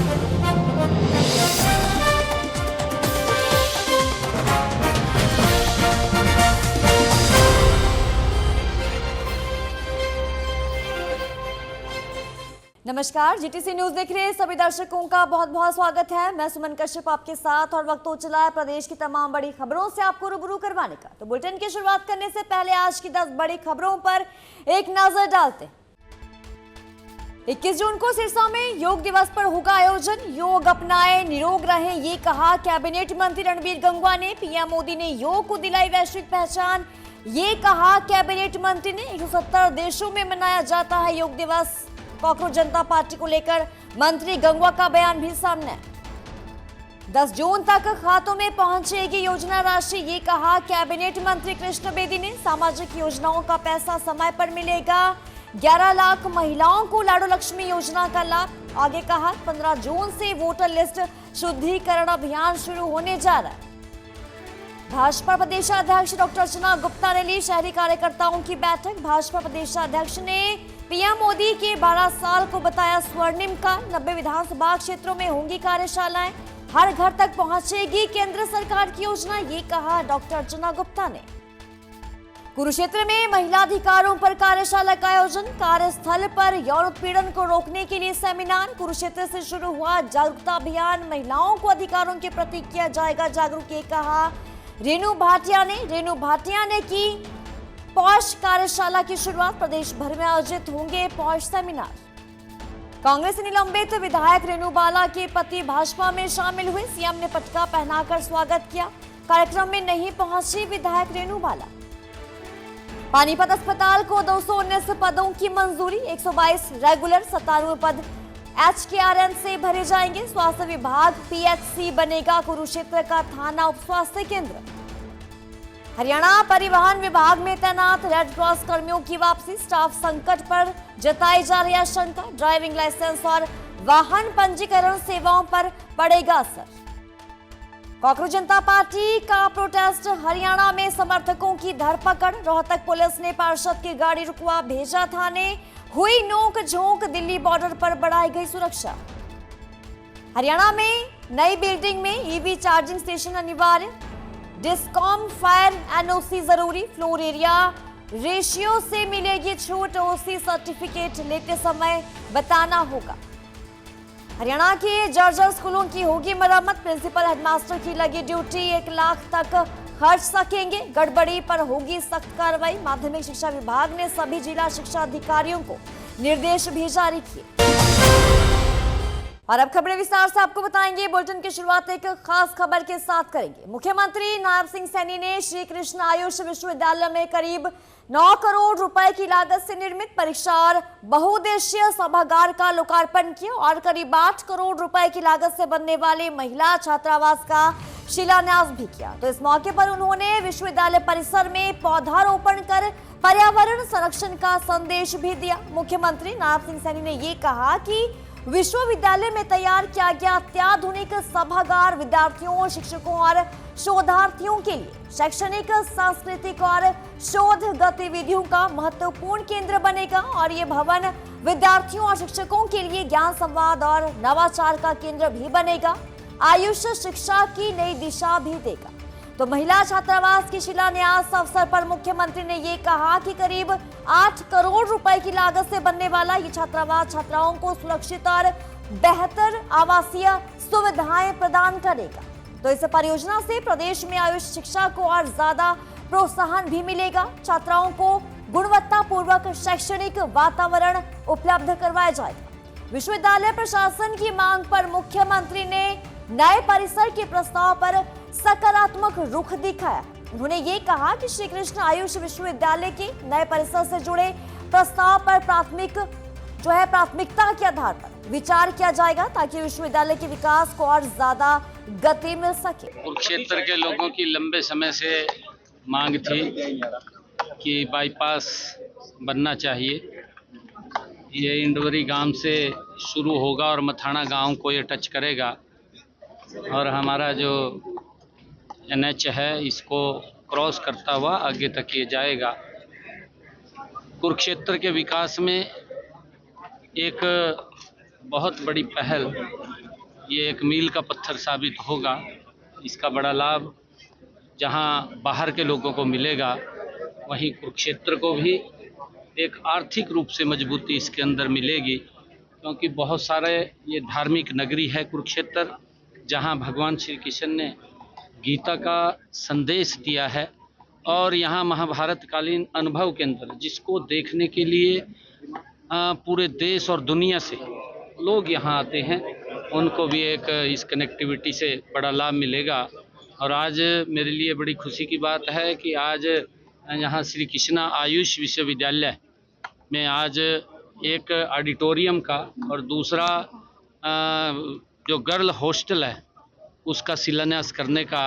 नमस्कार, GTC news देख रहे सभी दर्शकों का बहुत बहुत स्वागत है। मैं सुमन कश्यप आपके साथ और वक्त हो चला है प्रदेश की तमाम बड़ी खबरों से आपको रूबरू करवाने का। तो बुलेटिन की शुरुआत करने से पहले आज की 10 बड़ी खबरों पर एक नजर डालते हैं। 21 जून को सिरसा में योग दिवस पर होगा आयोजन। योग अपनाएं, निरोग रहें, ये कहा कैबिनेट मंत्री रणबीर गंगवा ने। पीएम मोदी ने योग को दिलाई वैश्विक पहचान, ये कहा कैबिनेट मंत्री ने। 170 देशों में मनाया जाता है योग दिवस। कॉकरोच जनता पार्टी को लेकर मंत्री गंगवा का बयान भी सामने। 10 जून तक खातों में पहुंचेगी योजना राशि, ये कहा कैबिनेट मंत्री कृष्ण बेदी ने। सामाजिक योजनाओं का पैसा समय पर मिलेगा। 11 लाख महिलाओं को लाडो लक्ष्मी योजना का लाभ। आगे कहा 15 जून से वोटर लिस्ट शुद्धिकरण अभियान शुरू होने जा रहा है। भाजपा प्रदेशाध्यक्ष डॉक्टर अर्चना गुप्ता ने ली शहरी कार्यकर्ताओं की बैठक। भाजपा प्रदेशाध्यक्ष ने पीएम मोदी के 12 साल को बताया स्वर्णिम काल। 90 विधानसभा क्षेत्रों में होंगी कार्यशालाएं। हर घर तक पहुंचेगी केंद्र सरकार की योजना, ये कहा डॉक्टर अर्चना गुप्ता ने। कुरुक्षेत्र में महिला अधिकारों पर कार्यशाला का आयोजन। कार्यस्थल पर यौन उत्पीड़न को रोकने के लिए सेमिनार। कुरुक्षेत्र से शुरू हुआ जागरूकता अभियान। महिलाओं को अधिकारों के प्रति किया जाएगा जागरूक, ये कहा रेणु भाटिया ने की पॉश कार्यशाला की शुरुआत। प्रदेश भर में आयोजित होंगे पॉश सेमिनार। कांग्रेस से निलंबित विधायक रेणु बाला के पति भाजपा में शामिल हुए। सीएम ने पटका पहनाकर स्वागत किया। कार्यक्रम में नहीं पहुंची विधायक रेणु बाला। पानीपत अस्पताल को 219 पदों की मंजूरी। 122 रेगुलर, 97 पद HKRN से भरे जाएंगे। स्वास्थ्य विभाग PHC बनेगा कुरुक्षेत्र का थाना उप स्वास्थ्य केंद्र। हरियाणा परिवहन विभाग में तैनात रेड क्रॉस कर्मियों की वापसी। स्टाफ संकट पर जताई जा रही आशंका। ड्राइविंग लाइसेंस और वाहन पंजीकरण सेवाओं पर पड़ेगा असर। कॉकरोच जनता पार्टी का प्रोटेस्ट। हरियाणा में समर्थकों की धरपकड़। रोहतक पुलिस ने पार्षद की गाड़ी रुकवा भेजा थाने। हुई नोक झोंक, दिल्ली बॉर्डर पर बढ़ाई गई सुरक्षा। हरियाणा में नई बिल्डिंग में EV चार्जिंग स्टेशन अनिवार्य। डिस्कॉम फायर NOC जरूरी। फ्लोर एरिया रेशियो से मिलेगी छूट। OC सर्टिफिकेट लेते समय बताना होगा। हरियाणा के जर्जर स्कूलों की होगी मरम्मत। प्रिंसिपल हेडमास्टर की लगी ड्यूटी। 1 लाख तक खर्च सकेंगे। गड़बड़ी पर होगी सख्त कार्रवाई। माध्यमिक शिक्षा विभाग ने सभी जिला शिक्षा अधिकारियों को निर्देश भी जारी किए। और अब खबरें विस्तार से आपको बताएंगे। बुलेटिन की शुरुआत एक खास खबर के साथ करेंगे। मुख्यमंत्री नायब सिंह सैनी ने श्री कृष्ण आयुष विश्वविद्यालय में करीब 9 करोड़ रुपए की लागत से निर्मित परीक्षा और बहुउद्देशीय सभागार का लोकार्पण किया और करीब 8 करोड़ रुपए की लागत से बनने वाले महिला छात्रावास का शिलान्यास भी किया। तो इस मौके पर उन्होंने विश्वविद्यालय परिसर में पौधारोपण कर पर्यावरण संरक्षण का संदेश भी दिया। मुख्यमंत्री नायब सिंह सैनी ने ये कहा कि विश्वविद्यालय में तैयार किया गया अत्याधुनिक सभागार विद्यार्थियों, शिक्षकों और शोधार्थियों के लिए शैक्षणिक, सांस्कृतिक और शोध गतिविधियों का महत्वपूर्ण केंद्र बनेगा और ये भवन विद्यार्थियों और शिक्षकों के लिए ज्ञान संवाद और नवाचार का केंद्र भी बनेगा। आयुष शिक्षा की नई दिशा भी देगा। तो महिला छात्रावास की शिलान्यास अवसर पर मुख्यमंत्री ने ये कहा कि करीब 8 करोड़ रुपए की लागत से बनने वाला ये छात्रावास छात्राओं को सुरक्षित और बेहतर आवासीय सुविधाएं प्रदान करेगा। तो इस परियोजना से प्रदेश में आयुष शिक्षा को और ज्यादा प्रोत्साहन भी मिलेगा। छात्राओं को गुणवत्तापूर्वक शैक्षणिक वातावरण उपलब्ध करवाया जाएगा। विश्वविद्यालय प्रशासन की मांग पर मुख्यमंत्री ने नए परिसर के प्रस्ताव पर सकारात्मक रुख दिखाया। उन्होंने ये कहा कि श्री कृष्ण आयुष विश्वविद्यालय के नए परिसर से जुड़े प्रस्ताव पर प्राथमिकता के आधार पर विचार किया जाएगा ताकि विश्वविद्यालय के विकास को और ज्यादा गति मिल सके। कुरुक्षेत्र के लोगों की लंबे समय से मांग थी कि बाईपास बनना चाहिए। ये इंडवरी गांव से शुरू होगा और मथाना गांव को ये टच करेगा और हमारा जो NH है इसको क्रॉस करता हुआ आगे तक ये जाएगा। कुरुक्षेत्र के विकास में एक बहुत बड़ी पहल ये एक मील का पत्थर साबित होगा। इसका बड़ा लाभ जहां बाहर के लोगों को मिलेगा, वहीं कुरुक्षेत्र को भी एक आर्थिक रूप से मजबूती इसके अंदर मिलेगी, क्योंकि बहुत सारे ये धार्मिक नगरी है कुरुक्षेत्र, जहां भगवान श्री कृष्ण ने गीता का संदेश दिया है। और यहाँ महाभारत कालीन अनुभव के अंदर जिसको देखने के लिए पूरे देश और दुनिया से लोग यहाँ आते हैं, उनको भी एक इस कनेक्टिविटी से बड़ा लाभ मिलेगा। और आज मेरे लिए बड़ी खुशी की बात है कि आज यहाँ श्री कृष्णा आयुष विश्वविद्यालय में आज एक ऑडिटोरियम का और दूसरा जो गर्ल हॉस्टल है उसका शिलान्यास करने का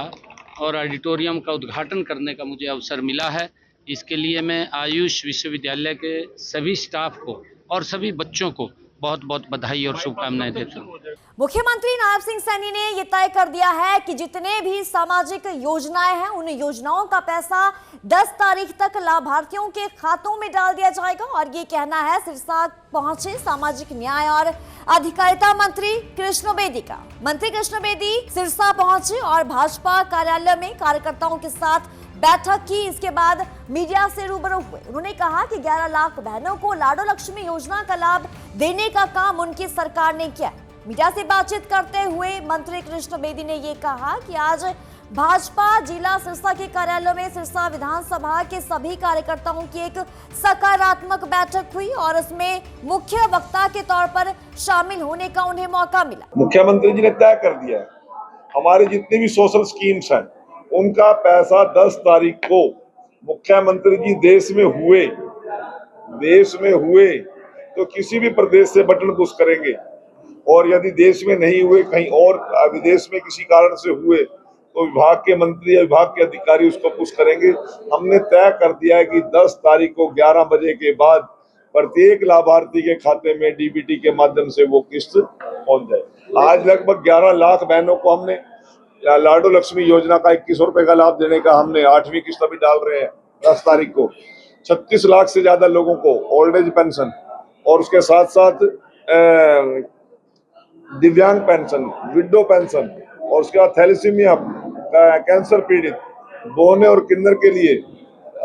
और ऑडिटोरियम का उद्घाटन करने का मुझे अवसर मिला है। इसके लिए मैं आयुष विश्वविद्यालय के सभी स्टाफ को और सभी बच्चों को बहुत बहुत बधाई और शुभकामनाएं देता हूँ। मुख्यमंत्री नायब सिंह सैनी ने यह तय कर दिया है कि जितने भी सामाजिक योजनाएं हैं उन योजनाओं का पैसा 10 तारीख तक लाभार्थियों के खातों में डाल दिया जाएगा। और ये कहना है सिरसा पहुंचे सामाजिक न्याय और अधिकारिता मंत्री कृष्ण बेदी का। मंत्री कृष्ण बेदी सिरसा पहुंचे और भाजपा कार्यालय में कार्यकर्ताओं के साथ बैठक की। इसके बाद मीडिया से रूबरू हुए। उन्होंने कहा कि 11 लाख बहनों को लाडो लक्ष्मी योजना का लाभ देने का काम उनकी सरकार ने किया। मीडिया से बातचीत करते हुए मंत्री कृष्ण बेदी ने ये कहा कि आज भाजपा जिला सिरसा के कार्यालय में सिरसा विधानसभा के सभी कार्यकर्ताओं की एक सकारात्मक बैठक हुई और उसमें मुख्य वक्ता के तौर पर शामिल होने का उन्हें मौका मिला। मुख्यमंत्री जी ने तय कर दिया है हमारी जितनी भी सोशल स्कीम्स हैं उनका पैसा 10 तारीख को मुख्यमंत्री जी देश में हुए तो किसी भी प्रदेश से बटन पुश करेंगे, और यदि देश में नहीं हुए कहीं और विदेश में किसी कारण से हुए तो विभाग के मंत्री या विभाग के अधिकारी उसको पुश करेंगे। हमने तय कर दिया है कि 10 तारीख को 11 बजे के बाद प्रत्येक लाभार्थी के खाते में डीबीटी के माध्यम से वो किस्त पहुंच जाए। आज लगभग 11 लाख बहनों को हमने लाडो लक्ष्मी योजना का 2100 रुपए का लाभ देने का हमने 8वीं किस्त अभी डाल रहे हैं 10 तारीख को। 36 लाख से ज्यादा लोगों को ओल्ड एज पेंशन और उसके साथ साथ दिव्यांग पेंशन, विडो पेंशन और उसके बाद थैलेसीमिया कैंसर पीड़ित बोने और किन्नर के लिए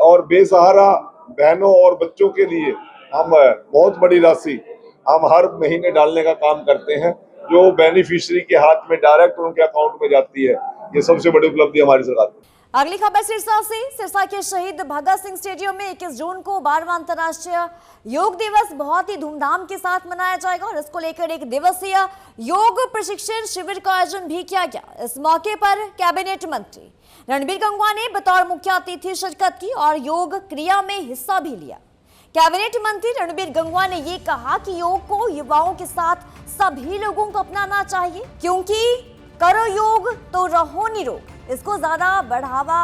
और बेसहारा बहनों और बच्चों के लिए हम बहुत बड़ी राशि हम हर महीने डालने का काम करते हैं, जो बेनिफिशियरी के हाथ में डायरेक्ट उनके अकाउंट में जाती है। ये सबसे बड़ी उपलब्धि हमारी सरकार की। अगली खबर सिरसा से। सिरसा के शहीद भगत सिंह स्टेडियम में 21 जून को 12वां अंतर्राष्ट्रीय योग दिवस बहुत ही धूमधाम के साथ मनाया जाएगा और इसको लेकर एक दिवसीय योग प्रशिक्षण शिविर का आयोजन भी किया गया। इस मौके पर कैबिनेट मंत्री रणबीर गंगवा ने बतौर मुख्य अतिथि शिरकत की और योग क्रिया में हिस्सा भी लिया। कैबिनेट मंत्री रणबीर गंगवा ने ये कहा कि योग को युवाओं के साथ सभी लोगों को अपनाना चाहिए, क्योंकि करो योग तो रहो निरोग। इसको ज्यादा बढ़ावा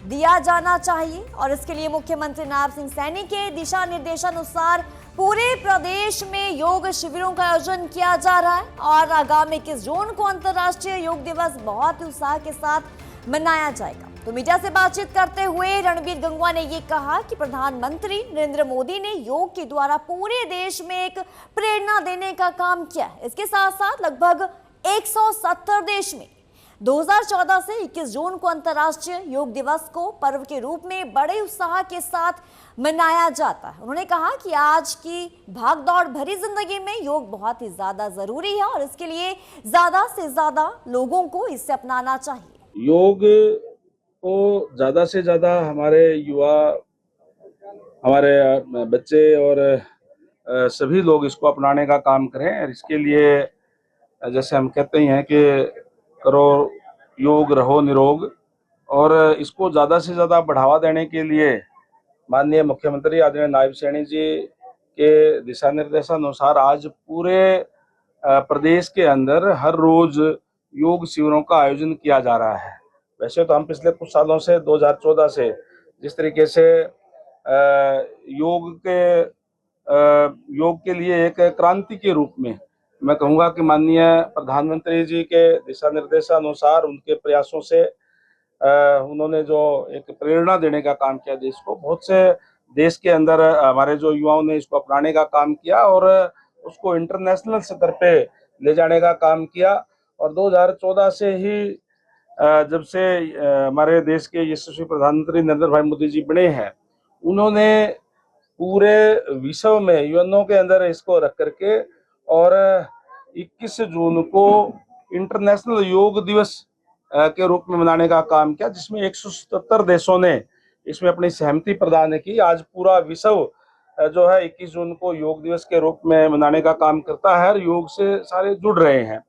दिया जाना चाहिए और इसके लिए मुख्यमंत्री नायब सिंह सैनी के दिशा निर्देशानुसार पूरे प्रदेश में योग शिविरों का आयोजन किया जा रहा है और आगामी 21 जून को अंतर्राष्ट्रीय योग दिवस बहुत ही उत्साह के साथ मनाया जाएगा। तो मीडिया से बातचीत करते हुए रणबीर गंगवा ने ये कहा कि प्रधानमंत्री नरेंद्र मोदी ने योग के द्वारा पूरे देश में एक प्रेरणा देने का काम किया है। इसके साथ साथ लगभग 170 देश में 2014 से 21 जून को अंतर्राष्ट्रीय योग दिवस को पर्व के रूप में बड़े उत्साह के साथ मनाया जाता है। उन्होंने कहा कि आज की भागदौड़ भरी जिंदगी में योग बहुत ही ज्यादा जरूरी है और इसके लिए ज्यादा से ज्यादा लोगों को इसे अपनाना चाहिए। योग को ज्यादा से ज्यादा हमारे युवा, हमारे बच्चे और सभी लोग इसको अपनाने का काम करें। और इसके लिए जैसे हम कहते हैं कि करो योग रहो निरोग, और इसको ज़्यादा से ज़्यादा बढ़ावा देने के लिए माननीय मुख्यमंत्री आदरणीय नायब सैनी जी के दिशा निर्देशानुसार आज पूरे प्रदेश के अंदर हर रोज योग शिविरों का आयोजन किया जा रहा है। वैसे तो हम पिछले कुछ सालों से 2014 से जिस तरीके से योग के लिए एक क्रांति के रूप में मैं कहूँगा कि माननीय प्रधानमंत्री जी के दिशा निर्देशानुसार उनके प्रयासों से उन्होंने जो एक प्रेरणा देने का काम किया देश को, बहुत से देश के अंदर हमारे जो युवाओं ने इसको अपनाने का काम किया और उसको इंटरनेशनल स्तर पे ले जाने का काम किया। और 2014 से ही जब से हमारे देश के यशस्वी प्रधानमंत्री नरेंद्र भाई मोदी जी बने हैं, उन्होंने पूरे विश्व में यूएनओ के अंदर इसको रख करके और 21 जून को इंटरनेशनल योग दिवस के रूप में मनाने का काम किया, जिसमें 177 देशों ने इसमें अपनी सहमति प्रदान की। आज पूरा विश्व जो है 21 जून को योग दिवस के रूप में मनाने का काम करता है और योग से सारे जुड़ रहे हैं।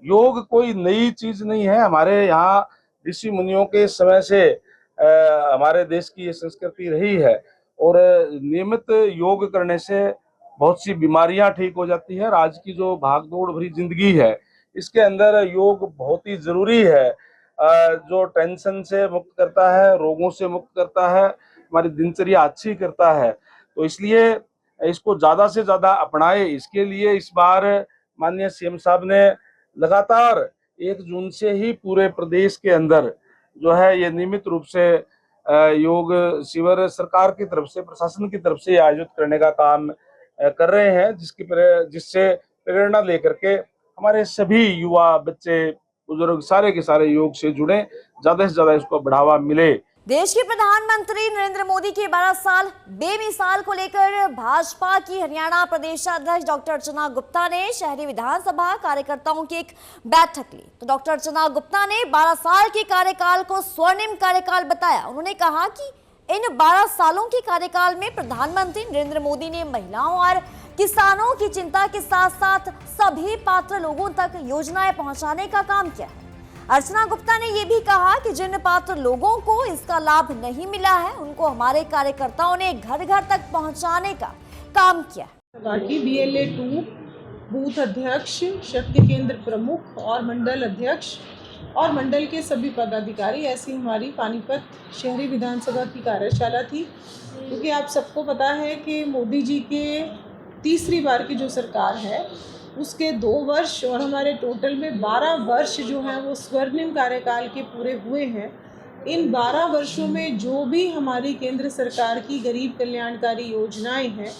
योग कोई नई चीज नहीं है, हमारे यहाँ ऋषि मुनियों के समय से हमारे देश की ये संस्कृति रही है और नियमित योग करने से बहुत सी बीमारियां ठीक हो जाती है। और आज की जो भागदौड़ भरी जिंदगी है, इसके अंदर योग बहुत ही जरूरी है, जो टेंशन से मुक्त करता है, रोगों से मुक्त करता है, हमारी दिनचर्या अच्छी करता है। तो इसलिए इसको ज्यादा से ज्यादा अपनाए। इसके लिए इस बार माननीय सीएम साहब ने लगातार 1 जून से ही पूरे प्रदेश के अंदर जो है ये नियमित रूप से योग शिविर सरकार की तरफ से, प्रशासन की तरफ से आयोजित करने का काम कर रहे हैं, जिससे प्रेरणा लेकर के हमारे सभी युवा, बच्चे, बुजुर्ग सारे के सारे योग से जुड़े, ज्यादा से ज्यादा इसको बढ़ावा मिले। देश के प्रधानमंत्री नरेंद्र मोदी के 12 साल बेमिसाल को लेकर भाजपा की हरियाणा प्रदेशाध्यक्ष डॉक्टर अर्चना गुप्ता ने शहरी विधानसभा कार्यकर्ताओं की एक बैठक ली। तो डॉक्टर अर्चना गुप्ता ने 12 साल के कार्यकाल को स्वर्णिम कार्यकाल बताया। उन्होंने कहा कि इन 12 सालों के कार्यकाल में प्रधानमंत्री नरेंद्र मोदी ने महिलाओं और किसानों की चिंता के साथ साथ सभी पात्र लोगों तक योजनाएं पहुंचाने का काम किया है। अर्चना गुप्ता ने यह भी कहा कि जिन पात्र लोगों को इसका लाभ नहीं मिला है, उनको हमारे कार्यकर्ताओं ने घर घर तक पहुंचाने का काम किया है। बाकी BLA 2 बूथ अध्यक्ष, शक्ति केंद्र प्रमुख और मंडल अध्यक्ष और मंडल के सभी पदाधिकारी, ऐसी हमारी पानीपत शहरी विधानसभा की कार्यशाला थी। क्योंकि आप सबको पता है कि मोदी जी के तीसरी बार की जो सरकार है उसके 2 वर्ष और हमारे टोटल में 12 वर्ष जो हैं वो स्वर्णिम कार्यकाल के पूरे हुए हैं। इन 12 वर्षों में जो भी हमारी केंद्र सरकार की गरीब कल्याणकारी योजनाएं हैं,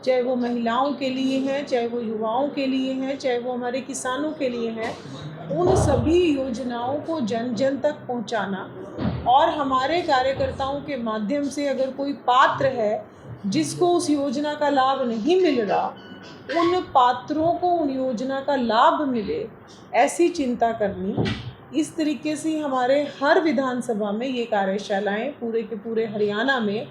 चाहे वो महिलाओं के लिए हैं, चाहे वो युवाओं के लिए हैं, चाहे वो हमारे किसानों के लिए हैं, उन सभी योजनाओं को जन जन तक पहुंचाना और हमारे कार्यकर्ताओं के माध्यम से अगर कोई पात्र है जिसको उस योजना का लाभ नहीं मिल रहा, उन पात्रों को उन योजना का लाभ मिले, ऐसी चिंता करनी। इस तरीके से हमारे हर विधानसभा में ये कार्यशालाएं पूरे के पूरे हरियाणा में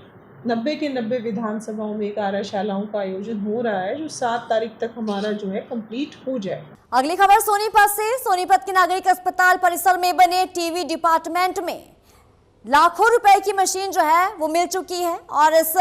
90 के 90 विधानसभाओं में कार्यशालाओं का आयोजन हो रहा है, जो 7 तारीख तक हमारा जो है कंप्लीट हो जाए। अगली खबर सोनीपत से। सोनीपत के नागरिक अस्पताल परिसर में बने टीवी डिपार्टमेंट में लाखों रुपए की मशीन जो है वो मिल चुकी है और इस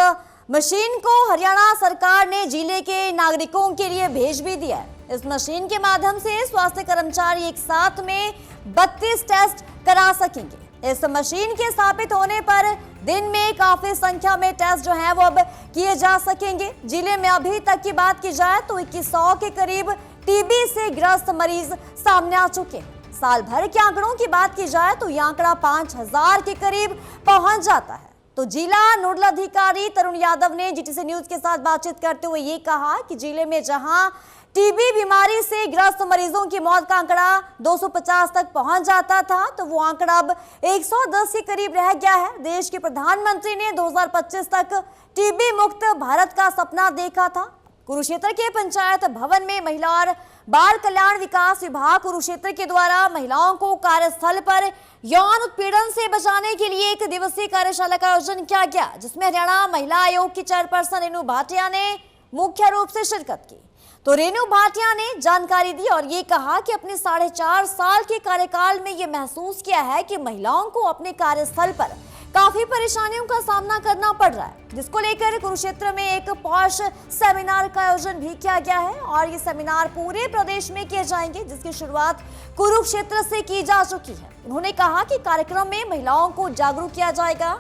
मशीन को हरियाणा सरकार ने जिले के नागरिकों के लिए भेज भी दिया है। इस मशीन के माध्यम से स्वास्थ्य कर्मचारी एक साथ में 32 टेस्ट करा सकेंगे। इस मशीन के स्थापित होने पर दिन में काफी संख्या में टेस्ट जो हैं वो अब किए जा सकेंगे। जिले में अभी तक की बात की जाए तो 2100 के करीब टीबी से ग्रस्त मरीज सामने आ चुके हैं। साल भर के आंकड़ों की बात की जाए तो यह आंकड़ा 5000 के करीब पहुंच जाता है। तो जिला नोडल अधिकारी तरुण यादव ने जीटीसी न्यूज के साथ बातचीत करते हुए ये कहा कि जिले में जहां टीबी बीमारी से ग्रस्त मरीजों की मौत का आंकड़ा 250 तक पहुंच जाता था, तो वो आंकड़ा अब 110 के करीब रह गया है। देश के प्रधानमंत्री ने 2025 तक टीबी मुक्त भारत का सपना देखा था। कुरुक्षेत्र के पंचायत भवन में महिला और बाल कल्याण विकास विभाग कुरुक्षेत्र के द्वारा महिलाओं को कार्यस्थल पर यौन उत्पीड़न से बचाने के लिए 1 दिवसीय कार्यशाला का आयोजन किया गया, जिसमें हरियाणा महिला आयोग की चेयरपर्सन रेणु भाटिया ने मुख्य रूप से शिरकत की। तो रेणु भाटिया ने जानकारी दी और ये कहा कि अपने 4.5 साल के कार्यकाल में ये महसूस किया है कि महिलाओं को अपने कार्यस्थल पर काफी परेशानियों का सामना करना पड़ रहा है, जिसको लेकर कुरुक्षेत्र में एक पॉश सेमिनार का आयोजन भी किया गया है और ये सेमिनार पूरे प्रदेश में किए जाएंगे, जिसकी शुरुआत कुरुक्षेत्र से की जा चुकी है। उन्होंने कहा कि कार्यक्रम में महिलाओं को जागरूक किया जाएगा।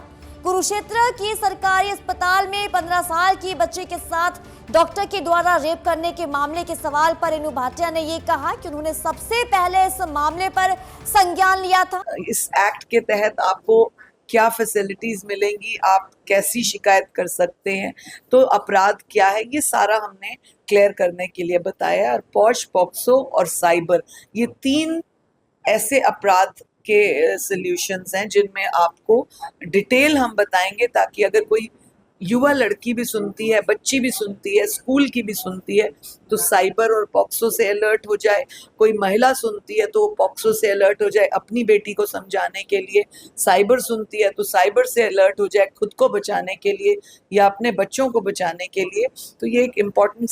कुरुक्षेत्र की सरकारी अस्पताल में 15 साल की बच्चे के साथ डॉक्टर के द्वारा रेप करने के मामले के सवाल पर रेणु भाटिया ने ये कहा कि उन्होंने सबसे पहले इस मामले पर संज्ञान लिया था। इस एक्ट के तहत आपको क्या फैसिलिटीज मिलेंगी, आप कैसी शिकायत कर सकते हैं, तो अपराध क्या है, ये सारा हमने क्लियर करने के लिए बताया। और पॉश, पॉक्सो और साइबर, ये 3 ऐसे अपराध के सॉल्यूशंस हैं जिनमें आपको डिटेल हम बताएंगे, ताकि अगर कोई युवा लड़की भी सुनती है, बच्ची भी सुनती है, स्कूल की भी सुनती है, तो साइबर और पॉक्सो से अलर्ट हो जाए। कोई महिला सुनती है तो पॉक्सो से अलर्ट हो जाए अपनी बेटी को समझाने के लिए, साइबर सुनती है तो साइबर से अलर्ट हो जाए खुद को बचाने के लिए या अपने बच्चों को बचाने के लिए। तो ये एक इम्पॉर्टेंट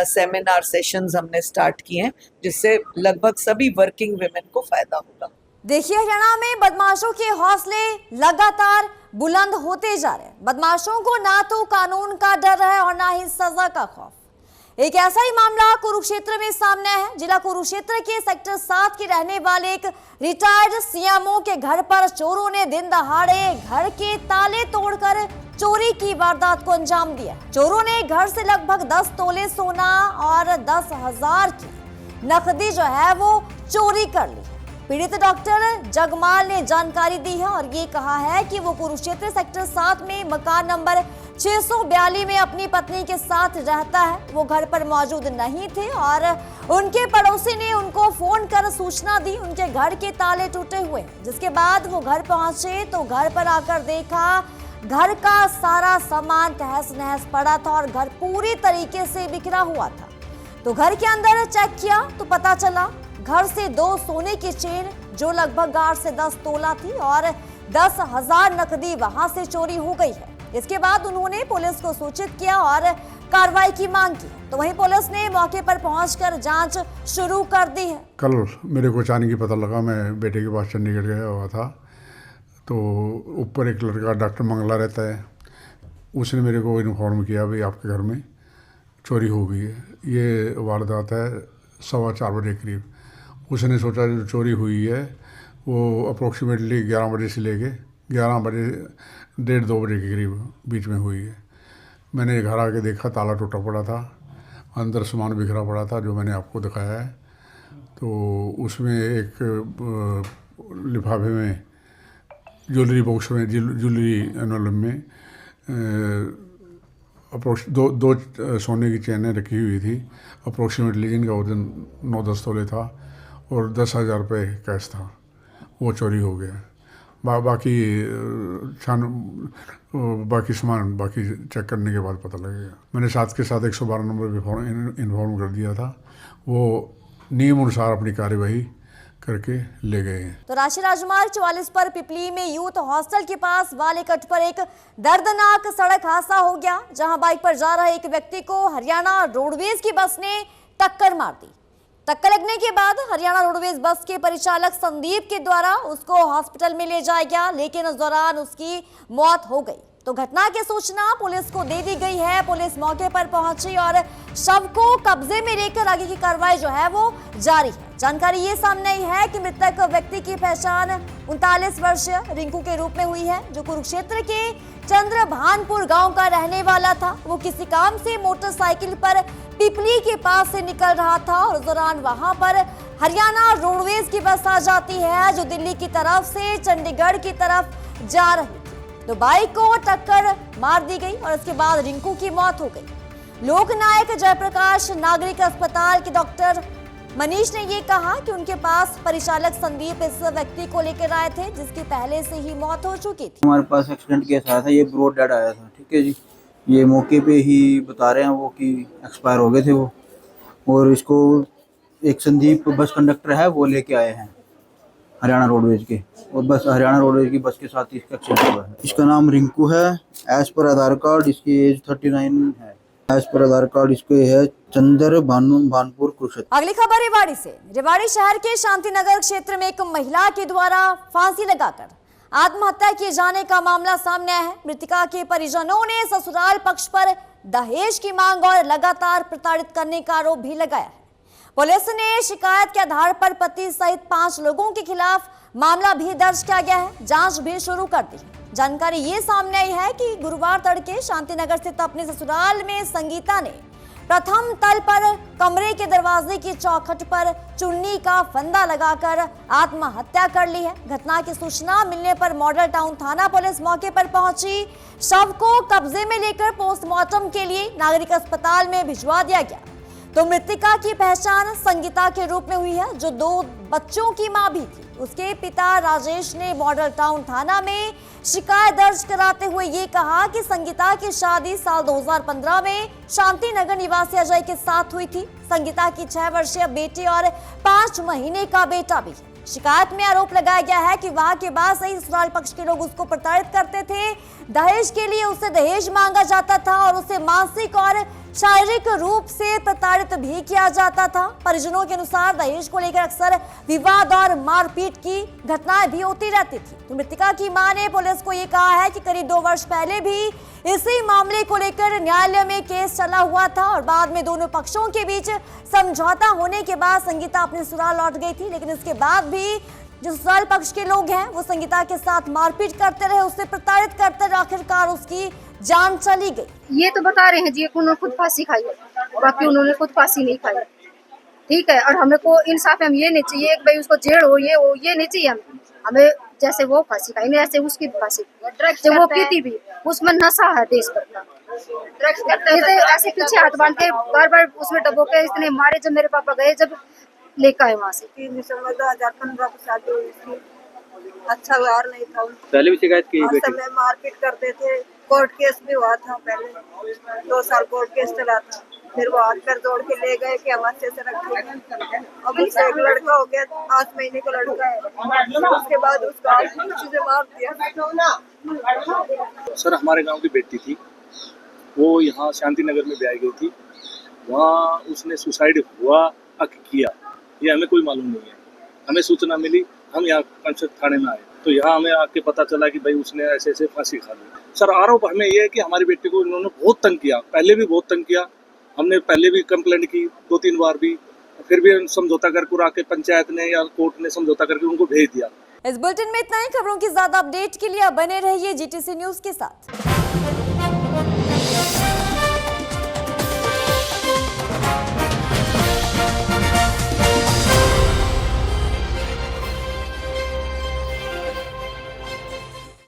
सेमिनार सेशंस हमने स्टार्ट किए हैं, जिससे लगभग सभी वर्किंग वुमेन को फायदा होगा। देखिए, हरियाणा में बदमाशों के हौसले लगातार बुलंद होते जा रहे हैं। बदमाशों को ना तो कानून का डर है और ना ही सजा का खौफ। एक ऐसा ही मामला कुरुक्षेत्र में सामने है। जिला कुरुक्षेत्र के सेक्टर 7 के रहने वाले एक रिटायर्ड सीएमओ के घर पर चोरों ने दिन दहाड़े घर के ताले तोड़कर चोरी की वारदात को अंजाम दिया। चोरों ने घर से लगभग 10 तोले सोना और 10,000 की नकदी जो है वो चोरी कर ली। पीड़ित डॉक्टर जगमाल ने जानकारी दी है और ये कहा है कि वो कुरुक्षेत्र सेक्टर 7 में मकान नंबर 642 में अपनी पत्नी के साथ रहता है। वो घर पर मौजूद नहीं थे और उनके पड़ोसी ने उनको फोन कर सूचना दी उनके घर के ताले टूटे हुए। जिसके बाद वो घर पहुंचे तो घर पर आकर देखा घर का सारा सामान तहस नहस पड़ा था और घर पूरी तरीके से बिखरा हुआ था। तो घर के अंदर चेक किया तो पता चला घर से 2 सोने की चेन जो लगभग 8 से 10 तोला थी और 10,000 नकदी वहां से चोरी हो गई है। इसके बाद उन्होंने पुलिस को सूचित किया और कार्रवाई की मांग की। तो वहीं पुलिस ने मौके पर पहुंचकर जांच शुरू कर दी है। कल मेरे को अचानक ही पता लगा, मैं बेटे के पास चंडीगढ़ गया हुआ था, तो ऊपर एक लड़का डॉक्टर मंगला रहता है, उसने मेरे को इन्फॉर्म किया भाई आपके घर में चोरी हो गई है। ये वारदात है 4:15 बजे करीब। उसने सोचा जो चोरी हुई है वो अप्रोक्सीमेटली 11 बजे से लेके 11 बजे 1:30-2 बजे के करीब बीच में हुई है। मैंने घर आके देखा ताला टूटा पड़ा था, अंदर सामान बिखरा पड़ा था जो मैंने आपको दिखाया है। तो उसमें एक लिफाफे में ज्वेलरी बॉक्स में ज्वेलरी एनवलप में अप्रोक्स दो सोने की चैनें रखी हुई थी अप्रोक्सीमेटली, जिनका वजन 9-10 तोले था और 10,000 रुपये कैश था। वो चोरी हो गया। बाकी सामान बाकी चेक करने के बाद पता लगेगा। मैंने साथ के साथ 112 नंबर पर इन्फॉर्म कर दिया था। वो नियम अनुसार अपनी कार्यवाही करके ले गए हैं। तो राष्ट्रीय राजमार्ग 44 पर पिपली में यूथ हॉस्टल के पास वाले कट पर एक दर्दनाक सड़क हादसा हो गया, जहां बाइक पर जा रहे एक व्यक्ति को हरियाणा रोडवेज की बस ने टक्कर मार दी। टक्कर लगने के बाद हरियाणा रोडवेज बस के परिचालक संदीप के द्वारा उसको हॉस्पिटल में ले जाया गया, लेकिन उस दौरान उसकी मौत हो गई। तो घटना की सूचना पुलिस को दे दी गई है। पुलिस मौके पर पहुंची और शव को कब्जे में लेकर आगे की कार्रवाई जो है वो जारी है। जानकारी ये सामने आई है कि मृतक व्यक्ति की पहचान 39 वर्षीय रिंकू के रूप में हुई है, जो कुरुक्षेत्र के चंद्रभानपुर गांव का रहने वाला था। वो किसी काम से मोटरसाइकिल पर पिपली के पास से निकल रहा था और उस दौरान वहां पर हरियाणा रोडवेज की बस आ जाती है जो दिल्ली की तरफ से चंडीगढ़ की तरफ जा रही थी। तो बाइक को टक्कर मार दी गई और इसके बाद रिंकू की मौत हो गई। लोकनायक जयप्रकाश नागरिक अस्पताल के डॉक्टर मनीष ने ये कहा कि उनके पास परिचालक संदीप इस व्यक्ति को लेकर आए थे जिसकी पहले से ही मौत हो चुकी थी। हमारे पास एक्सीडेंट केस आया था, ये ब्रॉड डेड आया था। ठीक है जी, ये मौके पे ही बता रहे हैं वो कि एक्सपायर हो गए थे वो, और इसको एक संदीप बस कंडक्टर है वो लेके आए हैं हरियाणा रोडवेज के, और बस हरियाणा रोडवेज की बस के साथ ही इसका एक्सीडेंट हुआ है। इसका नाम रिंकू है। एज पर आधार कार्ड इसकी एज 39 है। एज पर आधार कार्ड इसके है चंद्रभानपुर कुरुक्षेत्र। अगली खबर रेवाड़ी से। रेवाड़ी शहर के शांतिनगर क्षेत्र में एक महिला के द्वारा फांसी लगाकर आत्महत्या किए जाने का मामला सामने आया है। मृतका के परिजनों ने ससुराल पक्ष पर दहेज की मांग और लगातार प्रताड़ित करने का आरोप भी लगाया है। पुलिस ने शिकायत के आधार पर पति सहित 5 लोगों के खिलाफ मामला भी दर्ज किया गया है, जांच भी शुरू कर दी। जानकारी ये सामने आई है कि गुरुवार तड़के शांतिनगर स्थित अपने ससुराल में संगीता ने प्रथम तल पर कमरे के दरवाजे की चौखट पर चुन्नी का फंदा लगाकर आत्महत्या कर ली है। घटना की सूचना मिलने पर मॉडल टाउन थाना पुलिस मौके पर पहुंची। शव को कब्जे में लेकर पोस्टमार्टम के लिए नागरिक अस्पताल में भिजवा दिया गया। तो मृतका की पहचान संगीता के रूप में हुई है, जो 2 बच्चों की मां भी थी। उसके पिता राजेश ने मॉडल टाउन थाना में शिकायत दर्ज कराते हुए ये कहा कि संगीता की शादी साल 2015 में शांति नगर निवासी अजय के साथ हुई थी। संगीता की 6 वर्षीय बेटी और 5 महीने का बेटा भी है। शिकायत में आरोप लगाया गया है कि विवाह के बाद से ही ससुराल पक्ष के लोग उसको प्रताड़ित करते थे। दहेज के लिए उससे दहेज मांगा जाता था और उसे मानसिक और शारीरिक रूप से प्रताड़ित भी किया जाता था। परिजनों के अनुसार दहेज को लेकर अक्सर विवाद और मारपीट की घटनाएं भी होती रहती थी। तो मृतका की मां ने पुलिस को ये कहा है कि करीब 2 वर्ष पहले भी इसी मामले को लेकर न्यायालय में केस चला हुआ था और बाद में दोनों पक्षों के बीच समझौता होने के बाद संगीता अपने ससुराल लौट गई थी। लेकिन इसके बाद भी जो ससुराल पक्ष के लोग हैं वो संगीता के साथ मारपीट करते रहे, उससे प्रताड़ित करते रहे। आखिरकार उसकी जान चली गई। ये तो बता रहे हैं जी उन्होंने खुद फांसी खाई है, बाकी उन्होंने खुद फांसी नहीं खाई। ठीक है, और हमें को इंसाफ हम ये नहीं चाहिए कि भाई उसको जेल हो, ये नहीं चाहिए हमें जैसे वो फांसी खाई नहीं ऐसे उसकी फांसी। जो वो पीती भी उसमें नशा है देश भर का, ड्रग्स करते हैं। ऐसे पीछे हाथ बांध के बार बार उसमें डबो के इतने मारे। जब मेरे पापा गए जब लेकर आए वहाँ से 3 दिसंबर 2015 को शादी हुई थी। अच्छा व्यवहार नहीं था। पहले भी शिकायत की बेटी समय मारपीट करते थे। कोर्ट केस भी हुआ था पहले, 2 साल कोर्ट केस चला था। फिर वो हाथ पैर जोड़ के ले गए कि हम अच्छे से रखेंगे। अब उससे एक लड़का हो गया, 8 महीने का लड़का है। उसके बाद उसको किसी से मार दिया। सर हमारे गांव की बेटी थी, वो यहाँ शांति नगर में ब्याई गई थी। वहाँ उसने सुसाइड हुआ किया, ये हमें कोई मालूम नहीं है। हमें सूचना मिली, हम यहाँ पंचायत थाने में आए तो यहाँ हमें आके पता चला कि भाई उसने ऐसे ऐसे फांसी खा ली। सर आरोप हमें ये है कि हमारी बेटी को इन्होंने बहुत तंग किया, पहले भी बहुत तंग किया। हमने पहले भी कंप्लेंट की 2-3 बार भी, फिर भी समझौता करके आके पंचायत ने या कोर्ट ने समझौता करके उनको भेज दिया। इस बुलेटिन में इतना ही। खबरों की ज्यादा अपडेट के लिए बने रहिए GTC न्यूज के साथ।